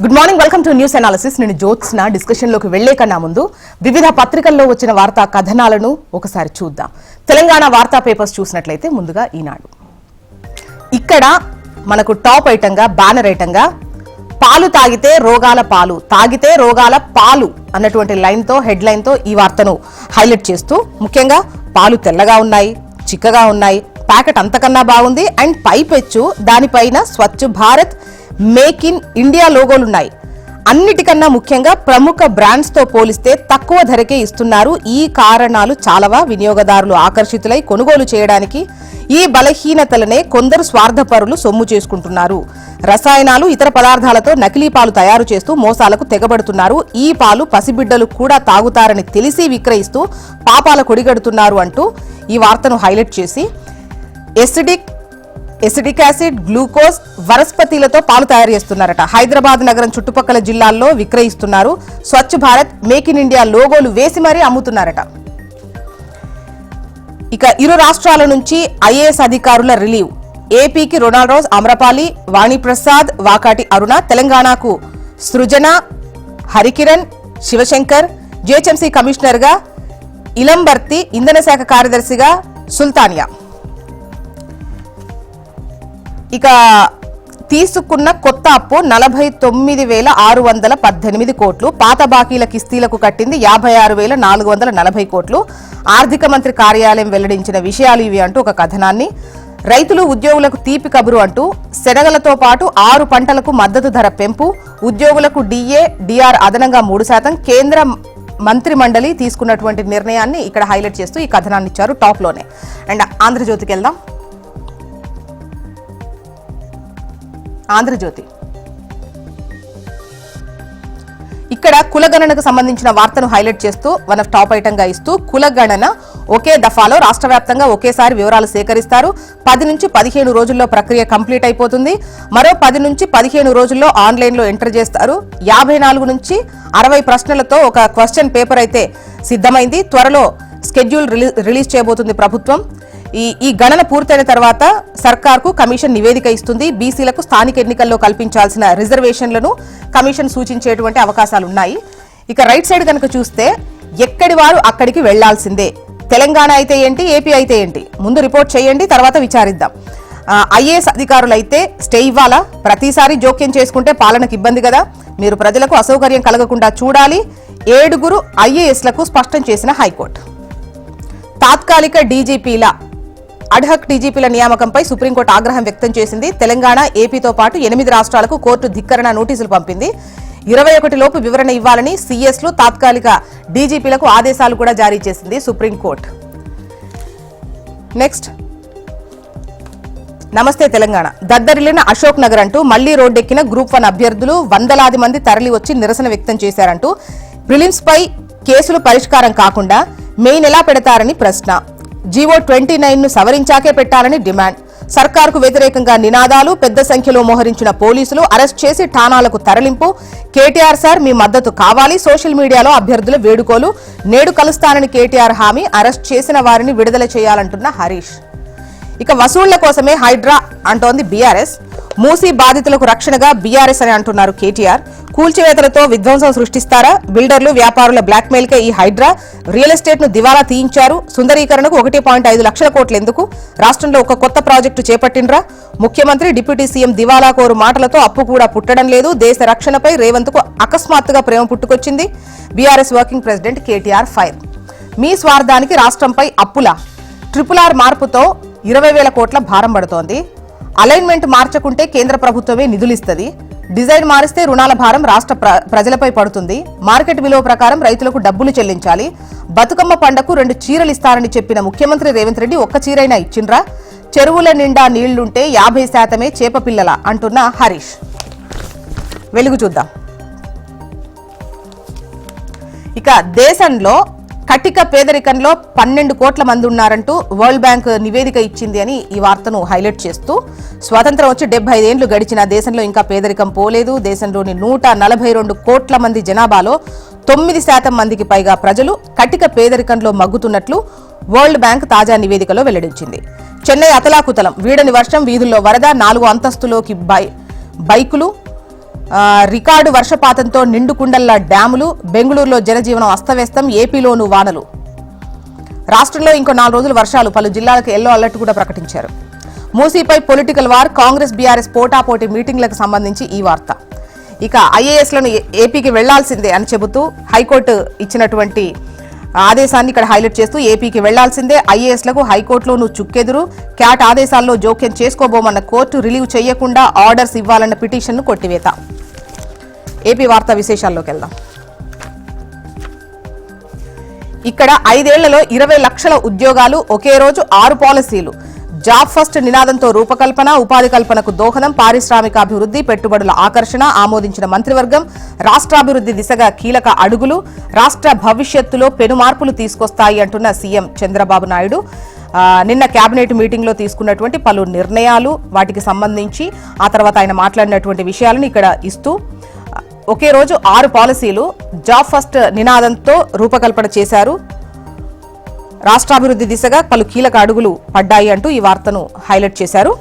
Good morning, welcome to news analysis. నేను Jyotsna. Discussion లోకి వెళ్లే కన్నా ముందు వివిధ పత్రికల్లో వచ్చిన వార్తా కథనాలను ఒకసారి చూద్దాం. తెలంగాణ వార్తా పేపర్స్ చూసినట్లయితే ముందుగా ఈనాడు. ఇక్కడ మనకు టాప్ ఐటంగా, బ్యానర్ ఐటంగా పాలు తాగితే రోగాల పాలు, తాగితే రోగాల పాలు అన్నటువంటి లైన్తో, హెడ్ లైన్తో ఈ వార్తను హైలైట్ చేస్తూ, ముఖ్యంగా పాలు తెల్లగా ఉన్నాయి, చిక్కగా ఉన్నాయి, ప్యాకెట్ అంతకన్నా బాగుంది, అండ్ పైపెచ్చు దానిపైన Swachh Bharat, make in India లోగోలున్నాయి. అన్నిటికన్నా ముఖ్యంగా ప్రముఖ బ్రాండ్స్ తో పోలిస్తే తక్కువ ధరకే ఇస్తున్నారు. ఈ కారణాలు చాలావా వినియోగదారులు ఆకర్షితులై కొనుగోలు చేయడానికి. ఈ బలహీనతలనే కొందరు స్వార్థపరులు సొమ్ము చేసుకుంటున్నారు. రసాయనాలు, ఇతర పదార్థాలతో నకిలీ పాలు తయారు చేస్తూ మోసాలకు తెగబడుతున్నారు. ఈ పాలు పసిబిడ్డలు కూడా తాగుతారని తెలిసి విక్రయిస్తూ పాపాల కొడిగడుతున్నారు అంటూ ఈ వార్తను హైలైట్ చేసి, ఎసిడిక్ యాసిడ్, గ్లూకోజ్, వనస్పతిలతో పాలు తయారు చేస్తున్నారట. హైదరాబాద్ నగరం చుట్టుపక్కల జిల్లాల్లో విక్రయిస్తున్నారు. Swachh Bharat, make in India లోగోలు వేసి మరీ అమ్ముతున్నారట. ఇక ఇరు రాష్ట్రాల నుంచి ఐఏఎస్ అధికారుల రిలీవ్. ఏపీకి రొనాల్డ్ రోజ్, అమరపాలి, వాణిప్రసాద్, వాకాటి అరుణ, తెలంగాణకు సృజన, హరికిరణ్, శివశంకర్, జిహెచ్ఎంసీ కమిషనర్ గా ఇలంబర్తి, ఇంధన శాఖ కార్యదర్శిగా సుల్తానియా. ఇక తీసుకున్న కొత్త అప్పు 49,618 కోట్లు. పాత బాకీల కిస్తీలకు కట్టింది 56,440 కోట్లు. ఆర్థిక మంత్రి కార్యాలయం వెల్లడించిన విషయాలు ఇవి అంటూ ఒక కథనాన్ని, రైతులు ఉద్యోగులకు తీపి కబురు అంటూ శనగలతో పాటు 6 పంటలకు మద్దతు ధర పెంపు, ఉద్యోగులకు డిఏ, డిఆర్ అదనంగా 3%, కేంద్ర మంత్రి మండలి తీసుకున్నటువంటి నిర్ణయాన్ని ఇక్కడ హైలైట్ చేస్తూ ఈ కథనాన్ని ఇచ్చారు టాప్ లోనే. అండ్ ఆంధ్రజ్యోతికి వెళ్దాం. ఆంధ్రజ్యోతి ఇక్కడ కులగణనకు సంబంధించిన వార్తను హైలైట్ చేస్తూ వన్ ఆఫ్ టాప్ ఐటమ్ గా ఇస్తూ, కులగణన ఒకే దఫాలో రాష్ట్ర వ్యాప్తంగా ఒకేసారి వివరాలు సేకరిస్తారు. 10 నుంచి 15 రోజుల్లో ప్రక్రియ కంప్లీట్ అయిపోతుంది. మరో 10 నుంచి 15 రోజుల్లో ఆన్లైన్ లో ఎంటర్ చేస్తారు. 54 నుంచి 60 ప్రశ్నలతో ఒక క్వశ్చన్ పేపర్ అయితే సిద్ధమైంది. త్వరలో స్కెడ్యూల్ రిలీజ్ చేయబోతుంది ప్రభుత్వం. ఈ గణన పూర్తయిన తర్వాత సర్కార్కు కమిషన్ నివేదిక ఇస్తుంది. బీసీలకు స్థానిక ఎన్నికల్లో కల్పించాల్సిన రిజర్వేషన్లను కమిషన్ సూచించేటువంటి అవకాశాలు ఉన్నాయి. ఇక రైట్ సైడ్ కనుక చూస్తే, ఎక్కడి వారు అక్కడికి వెళ్లాల్సిందే. తెలంగాణ అయితే ఏంటి, ఏపీ అయితే ఏంటి, ముందు రిపోర్ట్ చేయండి, తర్వాత విచారిద్దాం. ఐఏఎస్ అధికారులు అయితే స్టే ఇవ్వాలా? ప్రతిసారి జోక్యం చేసుకుంటే పాలనకు ఇబ్బంది కదా, మీరు ప్రజలకు అసౌకర్యం కలగకుండా చూడాలి. 7 ఐఏఎస్లకు స్పష్టం చేసిన హైకోర్టు. తాత్కాలిక డీజీపీల, అడ్హక్ డీజీపీల నియామకంపై సుప్రీంకోర్టు ఆగ్రహం వ్యక్తం చేసింది. తెలంగాణ, ఏపీతో పాటు 8 రాష్ట్రాలకు కోర్టు ధిక్కరణ నోటీసులు పంపింది. 21 లోపు వివరణ ఇవ్వాలని సీఎస్లు, తాత్కాలిక డీజీపీలకు ఆదేశాలు కూడా జారీ చేసింది సుప్రీంకోర్టు. నెక్స్ట్, నమస్తే తెలంగాణ. దద్దరిల్లిన అశోక్ నగర్ అంటూ మళ్లీ రోడ్డెక్కిన గ్రూప్ 1 అభ్యర్థులు వందలాది మంది తరలి వచ్చి నిరసన వ్యక్తం చేశారంటూ, ప్రిలిమ్స్ పై కేసులు పరిష్కారం కాకుండా మెయిన్ ఎలా పెడతారని ప్రశ్న. జీవో 29ను సవరించాకే పెట్టాలని డిమాండ్. సర్కారుకు వ్యతిరేకంగా నినాదాలు, పెద్ద సంఖ్యలో మోహరించిన పోలీసులు, అరెస్ట్ చేసి ఠాణాలకు తరలింపు. కేటీఆర్ సార్ మీ మద్దతు కావాలి. సోషల్ మీడియాలో అభ్యర్థుల వేడుకోలు. నేడు కలుస్తానని కేటీఆర్ హామీ. అరెస్ట్ చేసిన వారిని విడుదల చేయాలంటున్న హరీష్. ఇక వసూళ్ల కోసమే హైడ్రా అంటోంది బీఆర్ఎస్. మూసీ బాధితులకు రక్షణగా బీఆర్ఎస్ అని అంటున్నారు కేటీఆర్. కూల్చివేతలతో విధ్వంసం సృష్టిస్తారా? బిల్డర్లు, వ్యాపారుల బ్లాక్మెయిల్ కే ఈ హైడ్రా. రియల్ ఎస్టేట్ ను దివాలా తీయించారు. సుందరీకరణకు 1.5 లక్షల కోట్లు ఎందుకు? రాష్ట్రంలో ఒక కొత్త ప్రాజెక్టు చేపట్టిండ్రా? ముఖ్యమంత్రి, డిప్యూటీ సీఎం దివాలా కోరు మాటలతో అప్పు కూడా పుట్టడం లేదు. దేశ రక్షణపై రేవంత్ కు అకస్మాత్తుగా ప్రేమ పుట్టుకొచ్చింది. BRS working president KTR fire. మీ స్వార్థానికి రాష్ట్రంపై అప్పులా? RRR మార్పుతో 20,000 కోట్ల భారం పడుతోంది. అలైన్మెంట్ మార్చకుంటే కేంద్ర ప్రభుత్వమే నిధులిస్తుంది. డిజైన్ మారిస్తే రుణాల భారం రాష్ట్ర ప్రజలపై పడుతుంది. మార్కెట్ విలువ ప్రకారం రైతులకు డబ్బులు చెల్లించాలి. బతుకమ్మ పండగకు 2 చీరలు ఇస్తారని చెప్పిన ముఖ్యమంత్రి రేవంత్ రెడ్డి ఒక్క చీరైనా ఇచ్చిండ్రా? చెరువుల నిండా నీళ్లుంటే 50% చేప పిల్లల అంటున్న హరీష్. వెలుగు చూద్దాం. ఇక దేశంలో కటిక పేదరికంలో 12 కోట్ల మంది ఉన్నారంటూ వరల్డ్ బ్యాంక్ నివేదిక ఇచ్చింది అని ఈ వార్తను హైలైట్ చేస్తూ, స్వాతంత్రం వచ్చి 75 ఏళ్లు గడిచిన దేశంలో ఇంకా పేదరికం పోలేదు. దేశంలోని 142 కోట్ల మంది జనాభాలో 9% మందికి పైగా ప్రజలు కటిక పేదరికంలో మగ్గుతున్నట్లు వరల్డ్ బ్యాంక్ తాజా నివేదికలో వెల్లడించింది. చెన్నై అతలాకుతలం, వీడని వర్షం, వీధుల్లో వరద, 4 అంతస్తులోకి బైకులు, రికార్డు వర్షపాతంతో నిండుకుండల్లా డ్యాములు, బెంగళూరులో జనజీవనం అస్తవ్యస్తం, ఏపీలోనూ వానలు. రాష్ట్రంలో ఇంకో 4 రోజులు వర్షాలు, పలు జిల్లాలకు ఎల్లో అలర్ట్ కూడా ప్రకటించారు. మూసీపై పొలిటికల్ వార్, కాంగ్రెస్ బీఆర్ఎస్ పోటాపోటీ మీటింగ్లకు సంబంధించి ఈ వార్త. ఇక ఐఏఎస్లను ఏపీకి వెళ్లాల్సిందే అని చెబుతూ హైకోర్టు ఇచ్చినటువంటి ఆదేశాన్ని ఇక్కడ హైలైట్ చేస్తూ ఏపీకి వెళ్లాల్సిందే, ఐఏఎస్లకు హైకోర్టులోనూ చుక్కెదురు, క్యాట్ ఆదేశాల్లో జోక్యం చేసుకోబోమన్న కోర్టు రిలీవ్ చేయకుండా ఆర్డర్స్ ఇవ్వాలన్న పిటిషన్ను కొట్టివేత. ఏపీ వార్తా విశేషాల్లోకి వెళ్దాం. ఇక్కడ 5 ఏళ్లలో 20 లక్షల ఉద్యోగాలు, ఒకే రోజు 6 పాలసీలు. జాబ్ ఫస్ట్ నినాదంతో రూపకల్పన, ఉపాధి కల్పనకు దోహదం, పారిశ్రామికాభివృద్ధి, పెట్టుబడుల ఆకర్షణ ఆమోదించిన మంత్రివర్గం. రాష్ట్రాభివృద్ధి దిశగా కీలక అడుగులు, రాష్ట్ర భవిష్యత్తులో పెను మార్పులు తీసుకొస్తాయి అంటున్న సీఎం చంద్రబాబు నాయుడు. నిన్న కేబినెట్ మీటింగ్ లో తీసుకున్నటువంటి పలు నిర్ణయాలు, వాటికి సంబంధించి ఆ తర్వాత ఆయన మాట్లాడినటువంటి విషయాలను ఇక్కడ ఇస్తూ, ఒకే రోజు 6 పాలసీలు, జాబ్ ఫస్ట్ నినాదంతో రూపకల్పన చేశారు, రాష్ట్రాభివృద్ధి దిశగా పలు కీలక అడుగులు పడ్డాయి అంటూ ఈ వార్తను హైలైట్ చేశారు.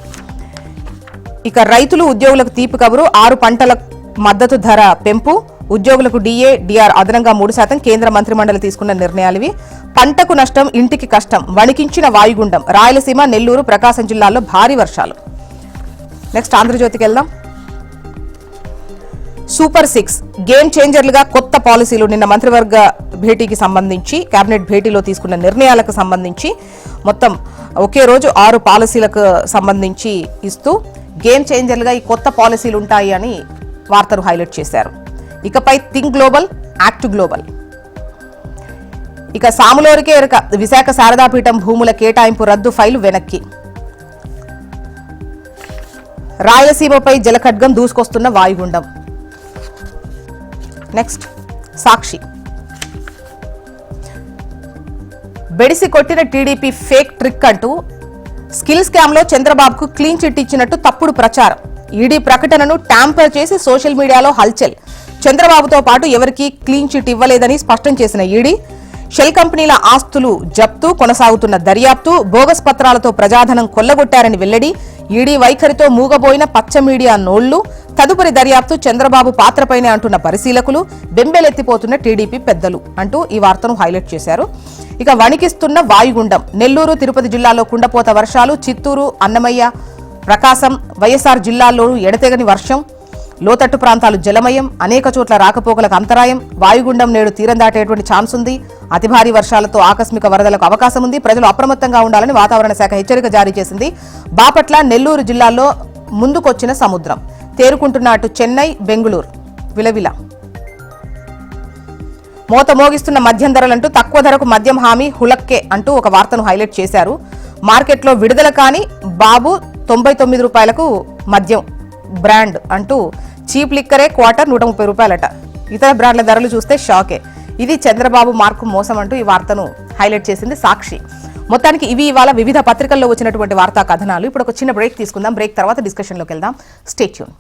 ఇక రైతులు, ఉద్యోగులకు తీపి కబురు, 6 పంటల మద్దతు ధర పెంపు, ఉద్యోగులకు డిఏ, డిఆర్ అదనంగా 3%. కేంద్ర మంత్రిమండలి తీసుకున్న నిర్ణయాలివి. పంటకు నష్టం, ఇంటికి కష్టం, వణికించిన వాయుగుండం. రాయలసీమ, నెల్లూరు, ప్రకాశం జిల్లాల్లో భారీ వర్షాలు. నెక్స్ట్ ఆంధ్రజ్యోతికి వెళ్దాం. సూపర్ 6 గేమ్ చేంజర్లుగా కొత్త పాలసీలు. నిన్న మంత్రివర్గ భేటీకి సంబంధించి, కేబినెట్ భేటీలో తీసుకున్న నిర్ణయాలకు సంబంధించి మొత్తం ఒకే రోజు 6 పాలసీలకు సంబంధించి ఇస్తూ గేమ్ చేంజర్లుగా ఈ కొత్త పాలసీలు ఉంటాయి అని వార్తను హైలైట్ చేశారు. ఇకపై థింక్ గ్లోబల్, యాక్ట్ గ్లోబల్. ఇక సాములోరికే ఎరుక, విశాఖ శారదాపీఠం భూముల కేటాయింపు రద్దు ఫైలు వెనక్కి. రాయలసీమపై జలఖడ్గం, దూసుకొస్తున్న వాయుగుండం. నెక్స్ట్ సాక్షి. బెడిసి కొట్టిన టీడీపీ ఫేక్ ట్రిక్ అంటూ స్కిల్ స్కామ్ లో చంద్రబాబుకు క్లీన్ చిట్ ఇచ్చినట్టు తప్పుడు ప్రచారం. ఈడీ ప్రకటనను ట్యాంపర్ చేసి సోషల్ మీడియాలో హల్చల్. చంద్రబాబుతో పాటు ఎవరికీ క్లీన్ చిట్ ఇవ్వలేదని స్పష్టం చేసిన ఈడీ, షెల్ కంపెనీల ఆస్తులు జప్తు, కొనసాగుతున్న దర్యాప్తు, బోగస్ పత్రాలతో ప్రజాధనం కొల్లగొట్టారని వెల్లడి. ఈడీ వైఖరితో మూగబోయిన పచ్చ మీడియా నోళ్లు. తదుపరి దర్యాప్తు చంద్రబాబు పాత్రపైనే అంటున్న పరిశీలకులు. బెంబెలెత్తిపోతున్న టీడీపీ పెద్దలు అంటూ ఈ వార్తను హైలైట్ చేశారు. ఇక వణికిస్తున్న వాయుగుండం. నెల్లూరు, తిరుపతి జిల్లాలో కుండపోత వర్షాలు. చిత్తూరు, అన్నమయ్య, ప్రకాశం, వైఎస్ఆర్ జిల్లాల్లోనూ ఎడతెగని వర్షం. లోతట్టు ప్రాంతాలు జలమయం, అనేక చోట్ల రాకపోకలకు అంతరాయం. వాయుగుండం నేడు తీరం దాటేటువంటి ఛాన్స్ ఉంది. అతి భారీ వర్షాలతో ఆకస్మిక వరదలకు అవకాశం ఉంది. ప్రజలు అప్రమత్తంగా ఉండాలని వాతావరణ శాఖ హెచ్చరిక జారీ చేసింది. బాపట్ల, నెల్లూరు జిల్లాల్లో ముందుకొచ్చిన సముద్రం. తేరుకుంటున్న అటు చెన్నై, బెంగళూరు విలవిల. మోత మోగిస్తున్న మద్యం ధరలంటూ తక్కువ ధరకు మద్యం హామీ, హులక్కే అంటూ ఒక వార్తను హైలైట్ చేశారు. మార్కెట్లో విడుదల కాని బాబు 99 రూపాయలకు మద్యం బ్రాండ్ అంటూ చీప్ లిక్కరే క్వార్టర్ 130 రూపాయలట. ఇతర బ్రాండ్ల ధరలు చూస్తే షాకే. ఇది చంద్రబాబు మార్కు మోసం అంటూ ఈ వార్తను హైలైట్ చేసింది సాక్షి. మొత్తానికి ఇవి ఇవాళ వివిధ పత్రికల్లో వచ్చినటువంటి వార్తా కథనాలు. ఇప్పుడు ఒక చిన్న బ్రేక్ తీసుకుందాం. బ్రేక్ తర్వాత డిస్కషన్లోకి వెళ్దాం. Stay tune.